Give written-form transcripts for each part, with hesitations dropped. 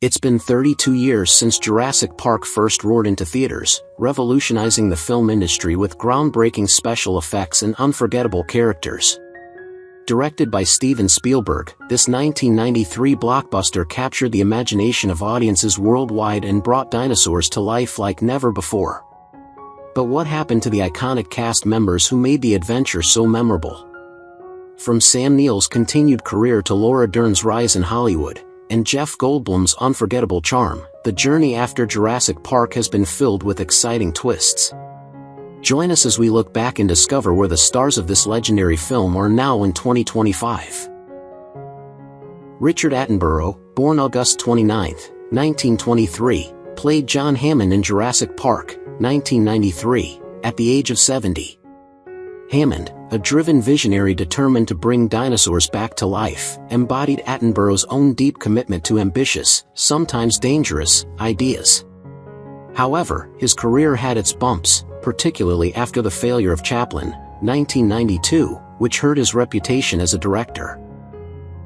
It's been 32 years since Jurassic Park first roared into theaters, revolutionizing the film industry with groundbreaking special effects and unforgettable characters. Directed by Steven Spielberg, this 1993 blockbuster captured the imagination of audiences worldwide and brought dinosaurs to life like never before. But what happened to the iconic cast members who made the adventure so memorable? From Sam Neill's continued career to Laura Dern's rise in Hollywood, and Jeff Goldblum's unforgettable charm, the journey after Jurassic Park has been filled with exciting twists. Join us as we look back and discover where the stars of this legendary film are now in 2025. Richard Attenborough, born August 29, 1923, played John Hammond in Jurassic Park, 1993, at the age of 70. Hammond, a driven visionary determined to bring dinosaurs back to life, embodied Attenborough's own deep commitment to ambitious, sometimes dangerous, ideas. However, his career had its bumps, particularly after the failure of Chaplin, 1992, which hurt his reputation as a director.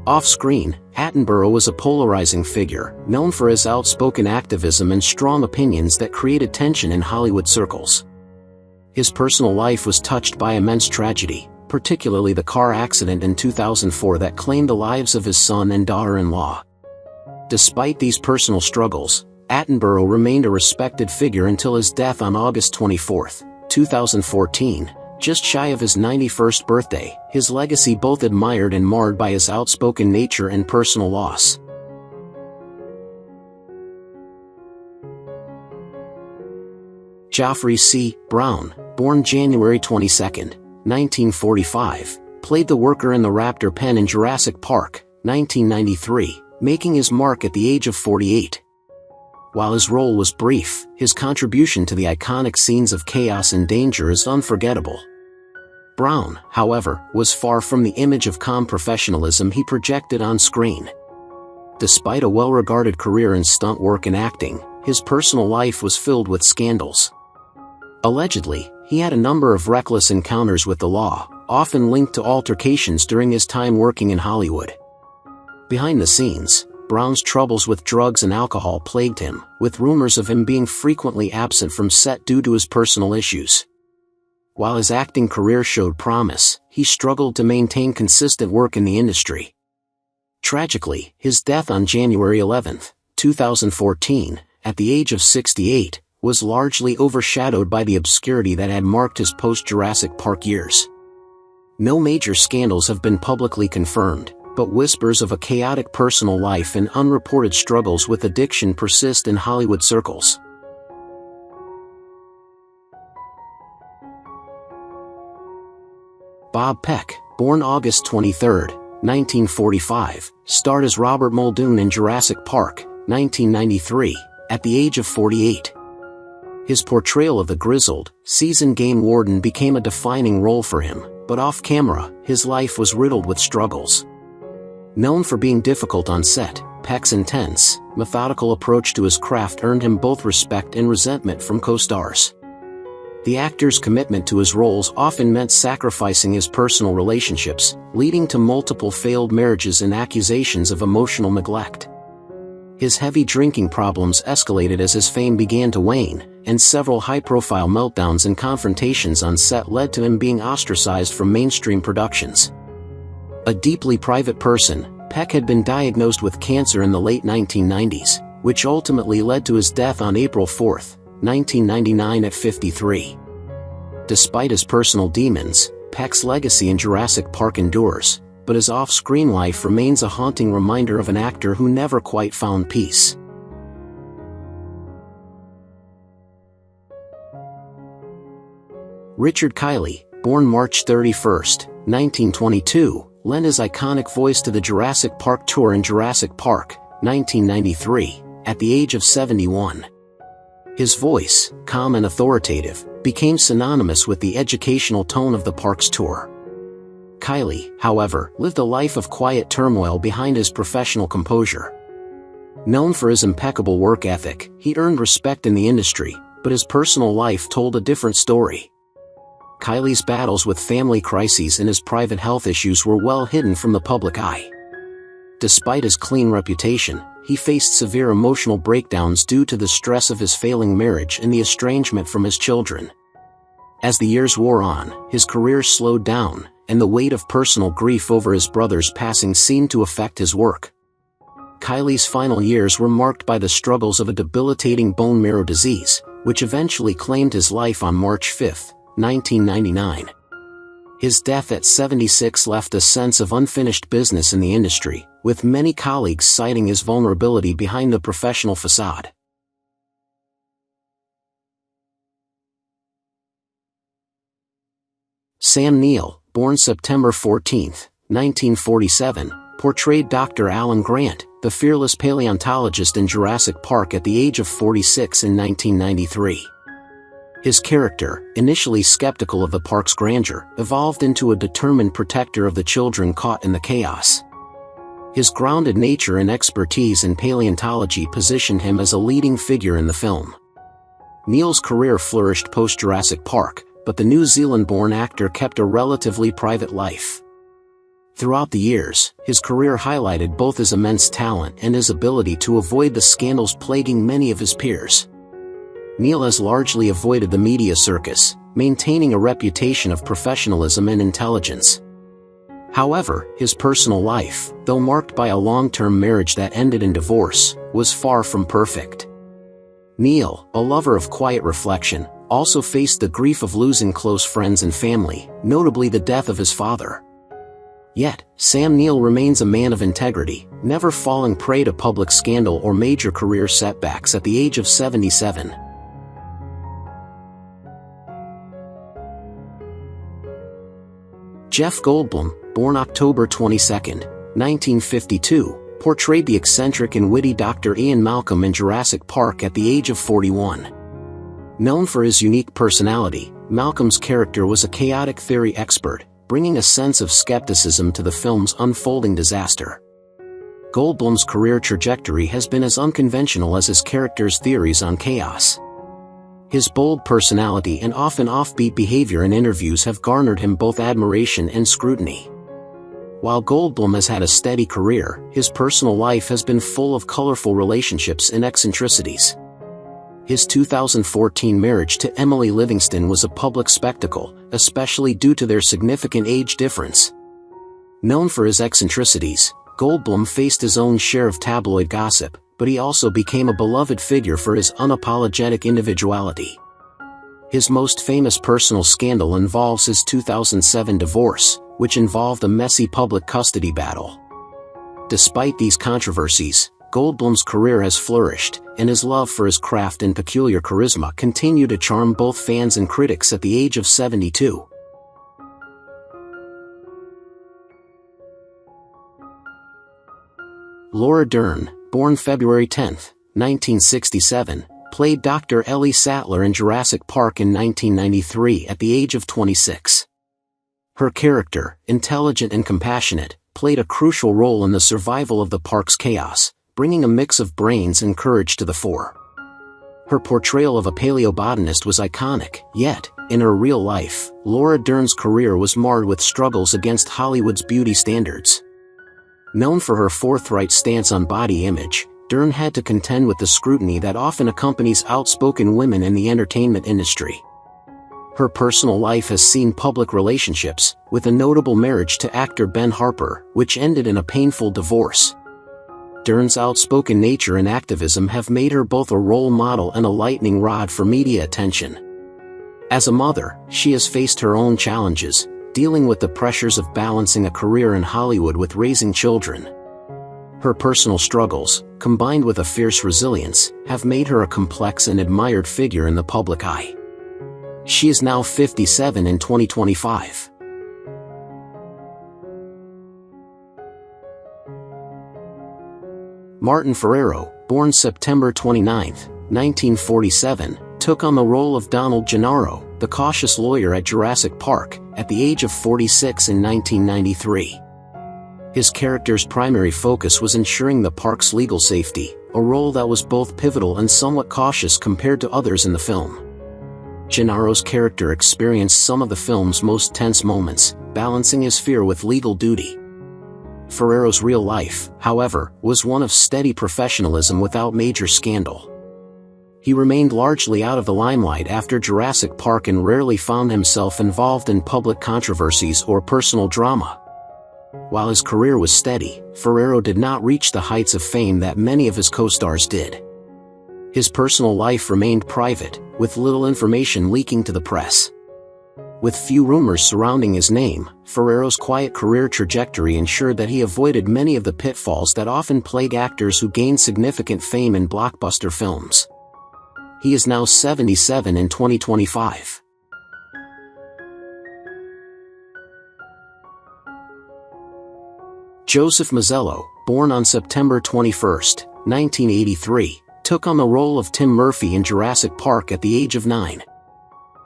Off-screen, Attenborough was a polarizing figure, known for his outspoken activism and strong opinions that created tension in Hollywood circles. His personal life was touched by immense tragedy, particularly the car accident in 2004 that claimed the lives of his son and daughter-in-law. Despite these personal struggles, Attenborough remained a respected figure until his death on August 24, 2014, just shy of his 91st birthday, his legacy both admired and marred by his outspoken nature and personal loss. Joffrey C. Brown, born January 22, 1945, played the worker in the raptor pen in Jurassic Park, 1993, making his mark at the age of 48. While his role was brief, his contribution to the iconic scenes of chaos and danger is unforgettable. Brown, however, was far from the image of calm professionalism he projected on screen. Despite a well-regarded career in stunt work and acting, his personal life was filled with scandals. Allegedly, he had a number of reckless encounters with the law, often linked to altercations during his time working in Hollywood. Behind the scenes, Brown's troubles with drugs and alcohol plagued him, with rumors of him being frequently absent from set due to his personal issues. While his acting career showed promise, he struggled to maintain consistent work in the industry. Tragically, his death on January 11, 2014, at the age of 68, was largely overshadowed by the obscurity that had marked his post-Jurassic Park years. No major scandals have been publicly confirmed, but whispers of a chaotic personal life and unreported struggles with addiction persist in Hollywood circles. Bob Peck, born August 23, 1945, starred as Robert Muldoon in Jurassic Park, 1993, at the age of 48. His portrayal of the grizzled, seasoned game warden became a defining role for him, but off-camera, his life was riddled with struggles. Known for being difficult on set, Peck's intense, methodical approach to his craft earned him both respect and resentment from co-stars. The actor's commitment to his roles often meant sacrificing his personal relationships, leading to multiple failed marriages and accusations of emotional neglect. His heavy drinking problems escalated as his fame began to wane, and several high-profile meltdowns and confrontations on set led to him being ostracized from mainstream productions. A deeply private person, Peck had been diagnosed with cancer in the late 1990s, which ultimately led to his death on April 4, 1999 at 53. Despite his personal demons, Peck's legacy in Jurassic Park endures, but his off-screen life remains a haunting reminder of an actor who never quite found peace. Richard Kylie, born March 31, 1922, lent his iconic voice to the Jurassic Park tour in Jurassic Park, 1993, at the age of 71. His voice, calm and authoritative, became synonymous with the educational tone of the park's tour. Kylie, however, lived a life of quiet turmoil behind his professional composure. Known for his impeccable work ethic, he earned respect in the industry, but his personal life told a different story. Kylie's battles with family crises and his private health issues were well hidden from the public eye. Despite his clean reputation, he faced severe emotional breakdowns due to the stress of his failing marriage and the estrangement from his children. As the years wore on, his career slowed down, and the weight of personal grief over his brother's passing seemed to affect his work. Kylie's final years were marked by the struggles of a debilitating bone marrow disease, which eventually claimed his life on March 5, 1999. His death at 76 left a sense of unfinished business in the industry, with many colleagues citing his vulnerability behind the professional facade. Sam Neill, born September 14, 1947, portrayed Dr. Alan Grant, the fearless paleontologist in Jurassic Park at the age of 46 in 1993. His character, initially skeptical of the park's grandeur, evolved into a determined protector of the children caught in the chaos. His grounded nature and expertise in paleontology positioned him as a leading figure in the film. Neill's career flourished post-Jurassic Park, but the New Zealand-born actor kept a relatively private life. Throughout the years, his career highlighted both his immense talent and his ability to avoid the scandals plaguing many of his peers. Neill has largely avoided the media circus, maintaining a reputation of professionalism and intelligence. However, his personal life, though marked by a long-term marriage that ended in divorce, was far from perfect. Neill, a lover of quiet reflection, also faced the grief of losing close friends and family, notably the death of his father. Yet, Sam Neill remains a man of integrity, never falling prey to public scandal or major career setbacks at the age of 77. Jeff Goldblum, born October 22, 1952, portrayed the eccentric and witty Dr. Ian Malcolm in Jurassic Park at the age of 41. Known for his unique personality, Malcolm's character was a chaotic theory expert, bringing a sense of skepticism to the film's unfolding disaster. Goldblum's career trajectory has been as unconventional as his character's theories on chaos. His bold personality and often offbeat behavior in interviews have garnered him both admiration and scrutiny. While Goldblum has had a steady career, his personal life has been full of colorful relationships and eccentricities. His 2014 marriage to Emily Livingston was a public spectacle, especially due to their significant age difference. Known for his eccentricities, Goldblum faced his own share of tabloid gossip, but he also became a beloved figure for his unapologetic individuality. His most famous personal scandal involves his 2007 divorce, which involved a messy public custody battle. Despite these controversies, Goldblum's career has flourished, and his love for his craft and peculiar charisma continue to charm both fans and critics at the age of 72. Laura Dern, born February 10, 1967, played Dr. Ellie Sattler in Jurassic Park in 1993 at the age of 26. Her character, intelligent and compassionate, played a crucial role in the survival of the park's chaos, bringing a mix of brains and courage to the fore. Her portrayal of a paleobotanist was iconic, yet, in her real life, Laura Dern's career was marred with struggles against Hollywood's beauty standards. Known for her forthright stance on body image, Dern had to contend with the scrutiny that often accompanies outspoken women in the entertainment industry. Her personal life has seen public relationships, with a notable marriage to actor Ben Harper, which ended in a painful divorce. Dern's outspoken nature and activism have made her both a role model and a lightning rod for media attention. As a mother, she has faced her own challenges, dealing with the pressures of balancing a career in Hollywood with raising children. Her personal struggles, combined with a fierce resilience, have made her a complex and admired figure in the public eye. She is now 57 in 2025. Martin Ferrero, born September 29, 1947, took on the role of Donald Gennaro, the cautious lawyer at Jurassic Park, at the age of 46 in 1993. His character's primary focus was ensuring the park's legal safety, a role that was both pivotal and somewhat cautious compared to others in the film. Gennaro's character experienced some of the film's most tense moments, balancing his fear with legal duty. Ferrero's real life, however, was one of steady professionalism without major scandal. He remained largely out of the limelight after Jurassic Park and rarely found himself involved in public controversies or personal drama. While his career was steady, Ferrero did not reach the heights of fame that many of his co-stars did. His personal life remained private, with little information leaking to the press. With few rumors surrounding his name, Ferrero's quiet career trajectory ensured that he avoided many of the pitfalls that often plague actors who gain significant fame in blockbuster films. He is now 77 in 2025. Joseph Misello, born on September 21, 1983, took on the role of Tim Murphy in Jurassic Park at the age of 9.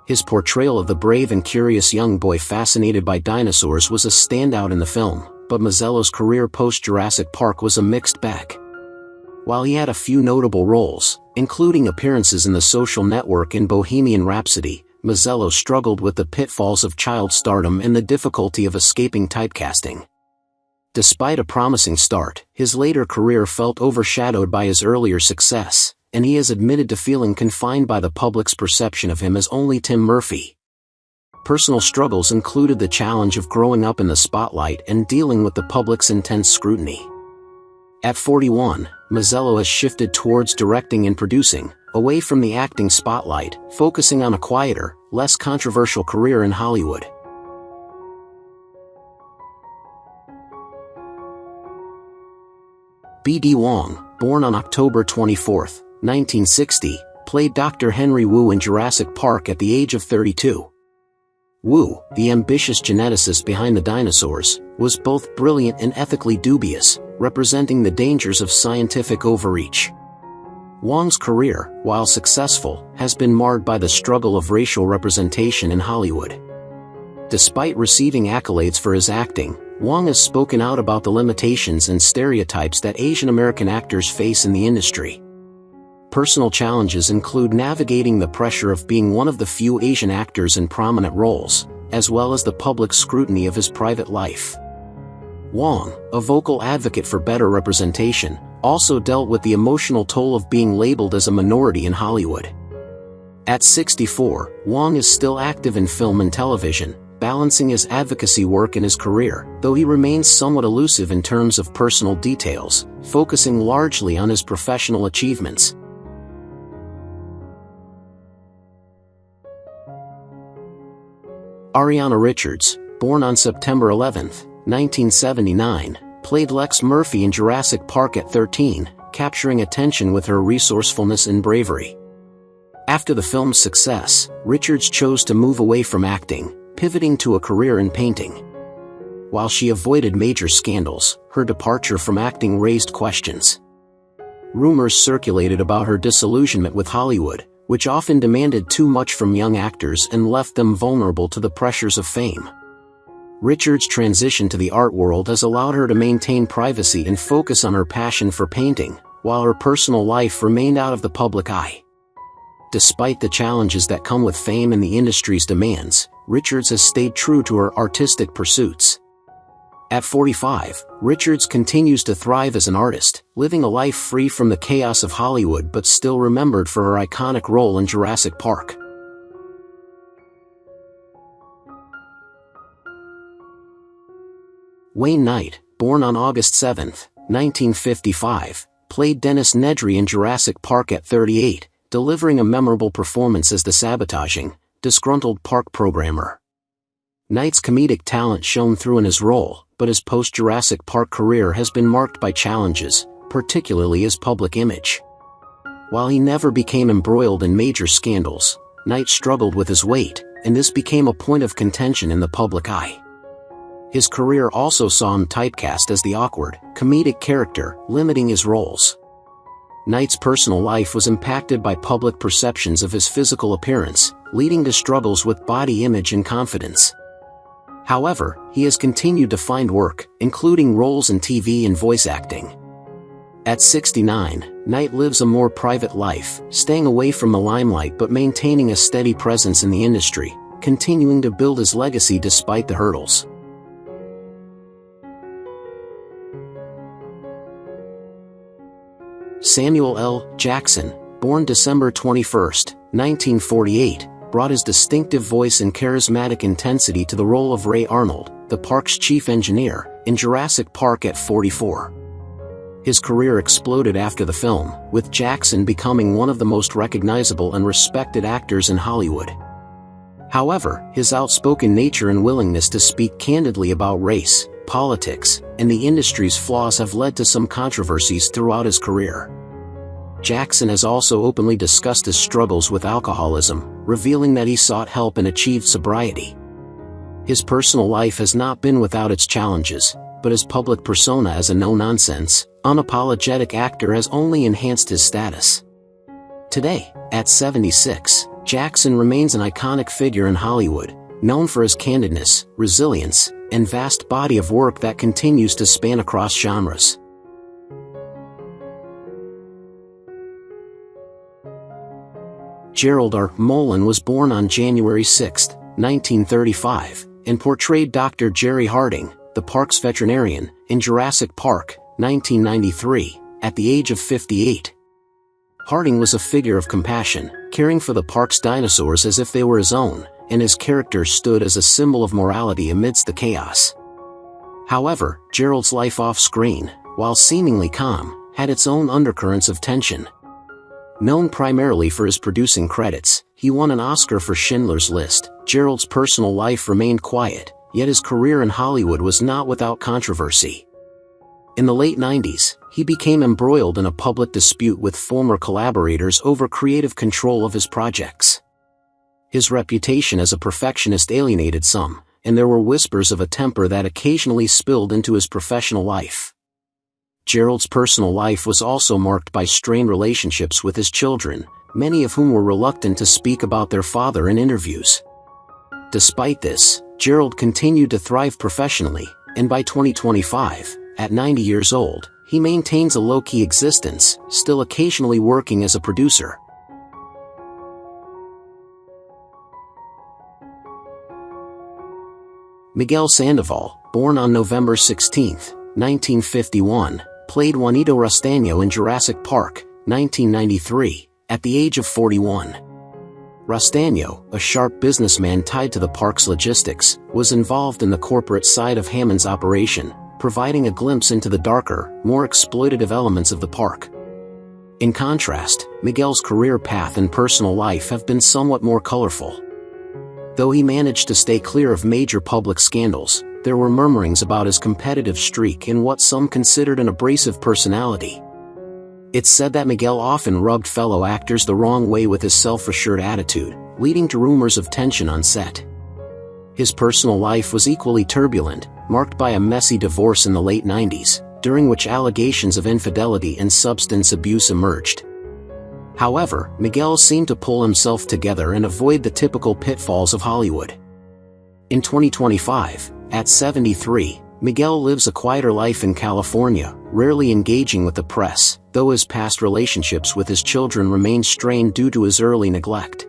His portrayal of the brave and curious young boy fascinated by dinosaurs was a standout in the film, but Misello's career post-Jurassic Park was a mixed bag. While he had a few notable roles, including appearances in The Social Network and Bohemian Rhapsody, Misello struggled with the pitfalls of child stardom and the difficulty of escaping typecasting. Despite a promising start, his later career felt overshadowed by his earlier success, and he has admitted to feeling confined by the public's perception of him as only Tim Murphy. Personal struggles included the challenge of growing up in the spotlight and dealing with the public's intense scrutiny. At 41, Misello has shifted towards directing and producing, away from the acting spotlight, focusing on a quieter, less controversial career in Hollywood. B.D. Wong, born on October 24, 1960, played Dr. Henry Wu in Jurassic Park at the age of 32. Wu, the ambitious geneticist behind the dinosaurs, was both brilliant and ethically dubious, representing the dangers of scientific overreach. Wong's career, while successful, has been marred by the struggle of racial representation in Hollywood. Despite receiving accolades for his acting, Wong has spoken out about the limitations and stereotypes that Asian American actors face in the industry. Personal challenges include navigating the pressure of being one of the few Asian actors in prominent roles, as well as the public scrutiny of his private life. Wong, a vocal advocate for better representation, also dealt with the emotional toll of being labeled as a minority in Hollywood. At 64, Wong is still active in film and television, balancing his advocacy work and his career, though he remains somewhat elusive in terms of personal details, focusing largely on his professional achievements. Ariana Richards, born on September 11, 1979, played Lex Murphy in Jurassic Park at 13, capturing attention with her resourcefulness and bravery. After the film's success, Richards chose to move away from acting, pivoting to a career in painting. While she avoided major scandals, her departure from acting raised questions. Rumors circulated about her disillusionment with Hollywood, which often demanded too much from young actors and left them vulnerable to the pressures of fame. Richards' transition to the art world has allowed her to maintain privacy and focus on her passion for painting, while her personal life remained out of the public eye. Despite the challenges that come with fame and the industry's demands, Richards has stayed true to her artistic pursuits. At 45, Richards continues to thrive as an artist, living a life free from the chaos of Hollywood but still remembered for her iconic role in Jurassic Park. Wayne Knight, born on August 7, 1955, played Dennis Nedry in Jurassic Park at 38, delivering a memorable performance as the sabotaging, disgruntled park programmer. Knight's comedic talent shone through in his role, but his post-Jurassic Park career has been marked by challenges, particularly his public image. While he never became embroiled in major scandals, Knight struggled with his weight, and this became a point of contention in the public eye. His career also saw him typecast as the awkward, comedic character, limiting his roles. Knight's personal life was impacted by public perceptions of his physical appearance, leading to struggles with body image and confidence. However, he has continued to find work, including roles in TV and voice acting. At 69, Knight lives a more private life, staying away from the limelight but maintaining a steady presence in the industry, continuing to build his legacy despite the hurdles. Samuel L. Jackson, born December 21, 1948, brought his distinctive voice and charismatic intensity to the role of Ray Arnold, the park's chief engineer, in Jurassic Park at 44. His career exploded after the film, with Jackson becoming one of the most recognizable and respected actors in Hollywood. However, his outspoken nature and willingness to speak candidly about race, politics, and the industry's flaws have led to some controversies throughout his career. Jackson has also openly discussed his struggles with alcoholism, revealing that he sought help and achieved sobriety. His personal life has not been without its challenges, but his public persona as a no-nonsense, unapologetic actor has only enhanced his status. Today, at 76, Jackson remains an iconic figure in Hollywood, known for his candidness, resilience, and vast body of work that continues to span across genres. Gerald R. Mulligan was born on January 6, 1935, and portrayed Dr. Jerry Harding, the park's veterinarian, in Jurassic Park, 1993, at the age of 58. Harding was a figure of compassion, caring for the park's dinosaurs as if they were his own, and his character stood as a symbol of morality amidst the chaos. However, Gerald's life off-screen, while seemingly calm, had its own undercurrents of tension. Known primarily for his producing credits, he won an Oscar for Schindler's List. Gerald's personal life remained quiet, yet his career in Hollywood was not without controversy. In the late 90s, he became embroiled in a public dispute with former collaborators over creative control of his projects. His reputation as a perfectionist alienated some, and there were whispers of a temper that occasionally spilled into his professional life. Gerald's personal life was also marked by strained relationships with his children, many of whom were reluctant to speak about their father in interviews. Despite this, Gerald continued to thrive professionally, and by 2025, at 90 years old, he maintains a low-key existence, still occasionally working as a producer. Miguel Sandoval, born on November 16, 1951, played Juanito Rastano in Jurassic Park, 1993, at the age of 41. Rastano, a sharp businessman tied to the park's logistics, was involved in the corporate side of Hammond's operation, providing a glimpse into the darker, more exploitative elements of the park. In contrast, Miguel's career path and personal life have been somewhat more colorful. Though he managed to stay clear of major public scandals, there were murmurings about his competitive streak and what some considered an abrasive personality. It's said that Miguel often rubbed fellow actors the wrong way with his self-assured attitude, leading to rumors of tension on set. His personal life was equally turbulent, marked by a messy divorce in the late 90s, during which allegations of infidelity and substance abuse emerged. However, Miguel seemed to pull himself together and avoid the typical pitfalls of Hollywood. In 2025, at 73, Miguel lives a quieter life in California, rarely engaging with the press, though his past relationships with his children remain strained due to his early neglect.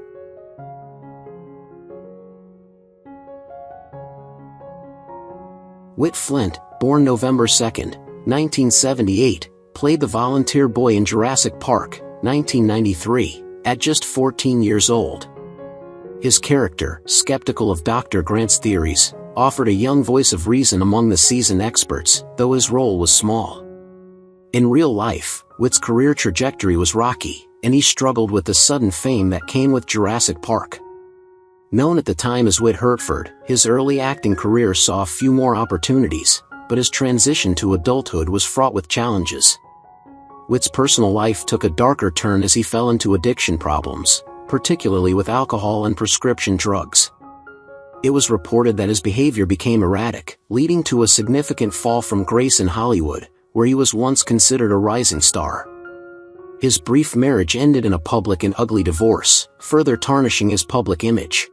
Wit Flint, born November 2, 1978, played the volunteer boy in Jurassic Park, 1993, at just 14 years old. His character, skeptical of Dr. Grant's theories, offered a young voice of reason among the seasoned experts, though his role was small. In real life, Wit's career trajectory was rocky, and he struggled with the sudden fame that came with Jurassic Park. Known at the time as Wit Hertford, his early acting career saw few more opportunities, but his transition to adulthood was fraught with challenges. Wit's personal life took a darker turn as he fell into addiction problems, particularly with alcohol and prescription drugs. It was reported that his behavior became erratic, leading to a significant fall from grace in Hollywood, where he was once considered a rising star. His brief marriage ended in a public and ugly divorce, further tarnishing his public image.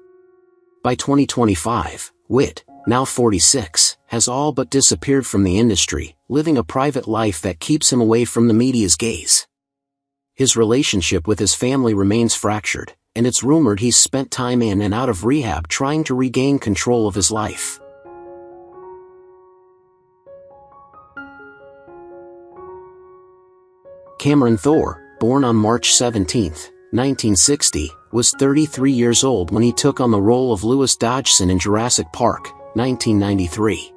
By 2025, Wit, now 46, has all but disappeared from the industry, living a private life that keeps him away from the media's gaze. His relationship with his family remains fractured, and it's rumored he's spent time in and out of rehab trying to regain control of his life. Cameron Thor, born on March 17, 1960, was 33 years old when he took on the role of Louis Dodgson in Jurassic Park, 1993.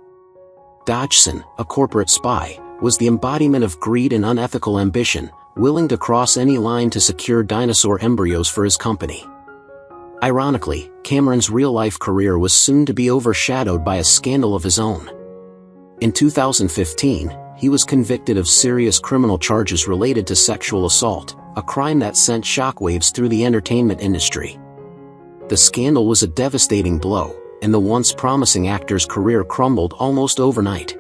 Dodgson, a corporate spy, was the embodiment of greed and unethical ambition, willing to cross any line to secure dinosaur embryos for his company. Ironically, Cameron's real-life career was soon to be overshadowed by a scandal of his own. In 2015, he was convicted of serious criminal charges related to sexual assault, a crime that sent shockwaves through the entertainment industry. The scandal was a devastating blow, and the once promising actor's career crumbled almost overnight.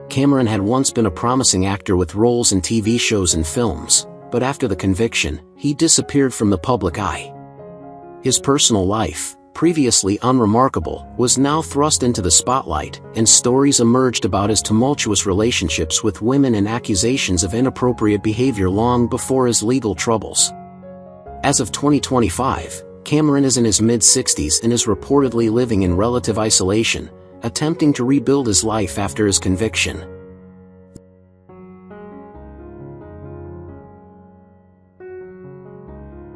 Cameron had once been a promising actor with roles in TV shows and films, but after the conviction, he disappeared from the public eye. His personal life, previously unremarkable, was now thrust into the spotlight, and stories emerged about his tumultuous relationships with women and accusations of inappropriate behavior long before his legal troubles. As of 2025, Cameron is in his mid-60s and is reportedly living in relative isolation, attempting to rebuild his life after his conviction.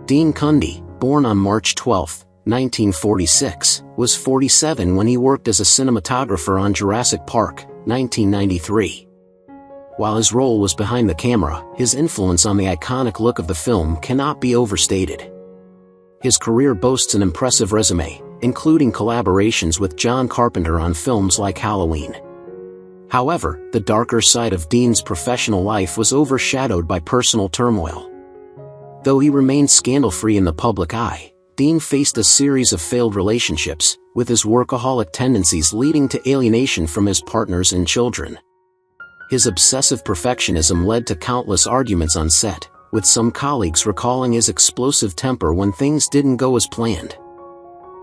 Dean Kundi, born on March 12, 1946, was 47 when he worked as a cinematographer on Jurassic Park, 1993. While his role was behind the camera, his influence on the iconic look of the film cannot be overstated. His career boasts an impressive resume, including collaborations with John Carpenter on films like Halloween. However, the darker side of Dean's professional life was overshadowed by personal turmoil. Though he remained scandal-free in the public eye, Dean faced a series of failed relationships, with his workaholic tendencies leading to alienation from his partners and children. His obsessive perfectionism led to countless arguments on set, with some colleagues recalling his explosive temper when things didn't go as planned.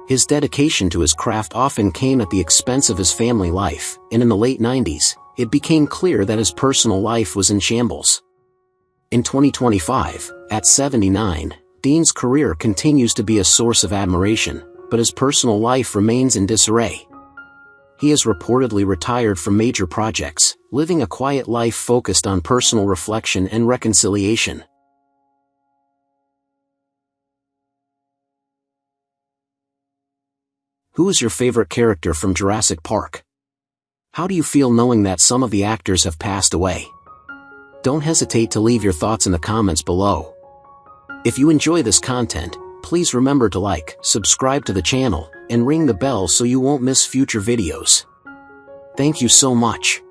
His dedication to his craft often came at the expense of his family life, and in the late 90s, it became clear that his personal life was in shambles. In 2025, at 79, Dean's career continues to be a source of admiration, but his personal life remains in disarray. He has reportedly retired from major projects, living a quiet life focused on personal reflection and reconciliation. Who is your favorite character from Jurassic Park? How do you feel knowing that some of the actors have passed away? Don't hesitate to leave your thoughts in the comments below. If you enjoy this content, please remember to like, subscribe to the channel, and ring the bell so you won't miss future videos. Thank you so much.